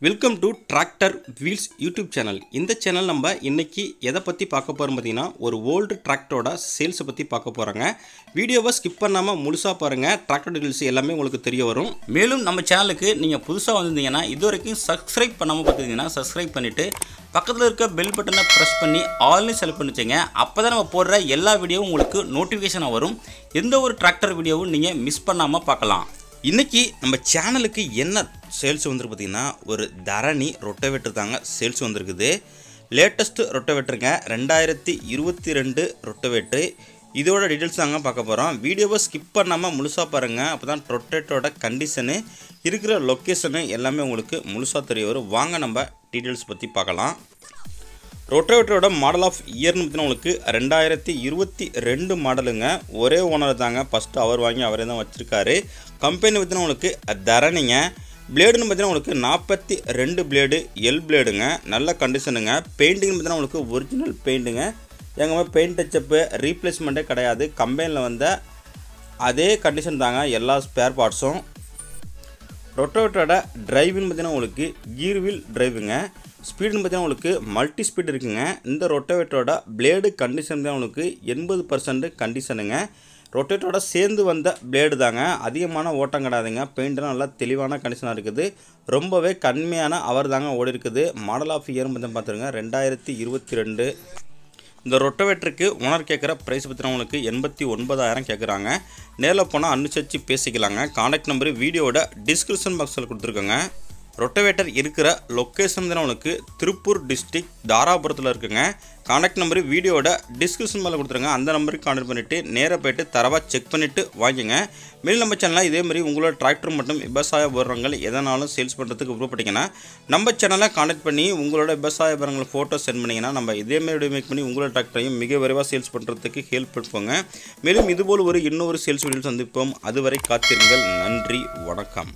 Welcome to tractor wheels YouTube channel. இந்த channel நம்ம இன்னைக்கு எதை பற்றி பார்க்க போகிறோம் பார்த்தீங்கன்னா, ஒரு ஓல்டு டிராக்டரோட சேல்ஸை பற்றி பார்க்க போகிறாங்க. வீடியோவை ஸ்கிப் பண்ணாமல் முழுசாக பாருங்கள். டிராக்டர் டீல்ஸ் எல்லாமே உங்களுக்கு தெரிய வரும். மேலும் நம்ம சேனலுக்கு நீங்கள் புதுசாக வந்திருந்தீங்கன்னா, இது வரைக்கும் சப்ஸ்கிரைப் பண்ணாமல் பார்த்துருந்தீங்கன்னா சப்ஸ்கிரைப் பண்ணிவிட்டு பக்கத்தில் இருக்க பெல் பட்டனை ப்ரெஸ் பண்ணி ஆல்னு செலக்ட் பண்ணி வச்சுங்க. அப்போ தான் நம்ம போடுற எல்லா வீடியோவும் உங்களுக்கு நோட்டிஃபிகேஷனாக வரும். எந்த ஒரு டிராக்டர் வீடியோவும் நீங்கள் மிஸ் பண்ணாமல் பார்க்கலாம். இன்றைக்கி நம்ம சேனலுக்கு என்ன சேல்ஸ் வந்துருக்கு பார்த்திங்கன்னா, ஒரு தரணி ரொட்டவேட்டர் தாங்க சேல்ஸ் வந்திருக்குது. லேட்டஸ்ட்டு ரொட்டவேட்டருங்க, 2022 ரொட்டவேட்ரு. இதோட டீட்டெயில்ஸ் தாங்க பார்க்க போகிறோம். வீடியோவை ஸ்கிப் பண்ணாமல் முழுசாக பாருங்கள். அப்போ தான் ரொட்டவேட்டரோட கண்டிஷனு, இருக்கிற லொக்கேஷனு எல்லாமே உங்களுக்கு முழுசாக தெரிய வரும். வாங்க நம்ம டீட்டெயில்ஸ் பற்றி பார்க்கலாம். ரொட்டவேட்டரோட மாடல் ஆஃப் இயர்னு பார்த்தீங்கன்னா உங்களுக்கு 2022 மாடலுங்க. ஒரே ஓனர் தாங்க, ஃபஸ்ட்டு அவர் வாங்கி அவரே தான் வச்சுருக்காரு. கம்பெனி பார்த்தீங்கன்னா உங்களுக்கு தரணிங்க. பிளேடுன்னு பார்த்தீங்கன்னா உங்களுக்கு 42 பிளேடு எல் பிளேடுங்க, நல்ல கண்டிஷனுங்க. பெயிண்டிங்னு பார்த்தீங்கன்னா உங்களுக்கு ஒரிஜினல் பெயிண்ட்டுங்க. எங்கேயுமே பெயிண்ட் டச்சப்பு ரீப்ளேஸ்மெண்ட்டே கிடையாது. கம்பெனியில் வந்த அதே கண்டிஷன் தாங்க எல்லா ஸ்பேர் பார்ட்ஸும். ரொட்டவேட்டரோட டிரைவுன்னு பார்த்தீங்கன்னா உங்களுக்கு கீர் வீல் டிரைவுங்க. ஸ்பீடுன்னு பார்த்தீங்கன்னா உங்களுக்கு மல்டி ஸ்பீட் இருக்குங்க. இந்த ரொட்டவேட்டரோட பிளேடு கண்டிஷன் தான் உங்களுக்கு 80% கண்டிஷனுங்க. ரொட்டவேட்டரோட சேர்ந்து வந்த பிளேடு தாங்க, அதிகமான ஓட்டம் கிடையாதுங்க. பெயிண்ட்லாம் நல்லா தெளிவான கண்டிஷனாக இருக்குது. ரொம்பவே கம்மியான அவர் தாங்க ஓடி இருக்குது. மாடல் ஆஃப் இயர் மட்டும் பார்த்துருங்க 2022. இந்த ரொட்டவேட்டருக்கு ஓனர் கேட்குற ப்ரைஸ் பார்த்தீங்கன்னா உங்களுக்கு 89,000 கேட்குறாங்க. நேரில் போனால் அனுசரித்து பேசிக்கலாங்க. கான்டாக்ட் நம்பரு வீடியோட டிஸ்கிரிப்ஷன் பாக்ஸில் கொடுத்துருக்கோங்க. ரொட்டவேட்டர் இருக்கிற லொக்கேஷன் தான் உங்களுக்கு திருப்பூர் டிஸ்ட்ரிக்ட் தாராபுரத்தில் இருக்குங்க. கான்டாக்ட் நம்பரு வீடியோட டிஸ்கிரிப்ஷன் மேலே கொடுத்துருங்க. அந்த நம்பருக்கு கான்டாக்ட் பண்ணிவிட்டு நேராக போய்ட்டு தரவாக செக் பண்ணிவிட்டு வாங்கிங்க. மேலும் நம்ம சேனலில் இதேமாதிரி உங்களோட டிராக்டர் மற்றும் விவசாய உபகரணங்கள் எதனாலும் சேல்ஸ் பண்ணுறதுக்கு விருப்பப்பட்டீங்கன்னா நம்ம சேனலை கான்டாக்ட் பண்ணி உங்களோட விவசாய உபகரணங்கள் ஃபோட்டோ சென்ட் பண்ணிங்கன்னா நம்ம இதேமாதிரி வீடியோ மேக் பண்ணி உங்களோட டிராக்டரையும் மிக விரைவாக சேல்ஸ் பண்ணுறதுக்கு ஹெல்ப் பண்ணுவோங்க. மேலும் இதுபோல் இன்னொரு சேல்ஸ் வீடியோஸ் சந்திப்போம். அதுவரை காத்திருங்கள். நன்றி, வணக்கம்.